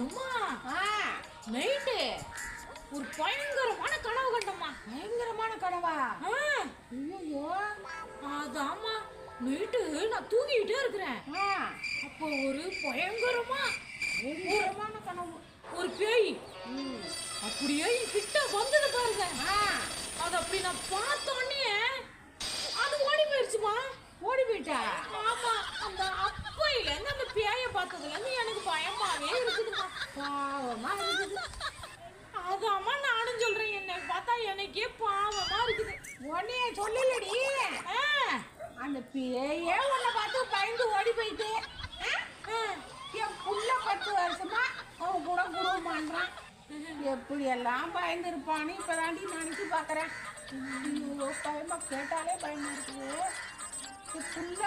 அம்மா நைட்டு ஒரு பயங்கரமான கனவு கண்டம்மா. பயங்கரமான கனவா? ஐயோ, அதாம்மா நைட்டு நான் தூங்கிட்டே இருக்கிறேன். அப்போ ஒரு பயங்கரமான கனவு. ஒரு பேய் அப்படியே கிட்ட வந்தது பாருங்க. அது அப்படி நான் பார்த்தோன்னே அது ஓடி போயிடுச்சுமா. ஓடி போயிட்டா? ஆமா, அந்த அப்பையில இருந்து அந்த பேயை பார்த்ததுல இருந்து எனக்கு பயமாவே இருக்குதுமா. பாவமா இருக்குது. அதாம்மா நானும் சொல்றேன், என்னை பார்த்தா எனக்கே பாவமா இருக்குது. உன்னைய சொல்லலடி, அந்த பேயே உன்னை பார்த்து பயந்து ஓடி போயிட்டு என் புள்ள 10 வருஷமா அவன் கூட குருமான்றான். எப்படி எல்லாம் பயந்து இருப்பான்னு இப்பதாண்டி நினைச்சு பாக்குறேன். ஐயோ, பயமா கேட்டாலே பயமா இருக்குது. புள்ள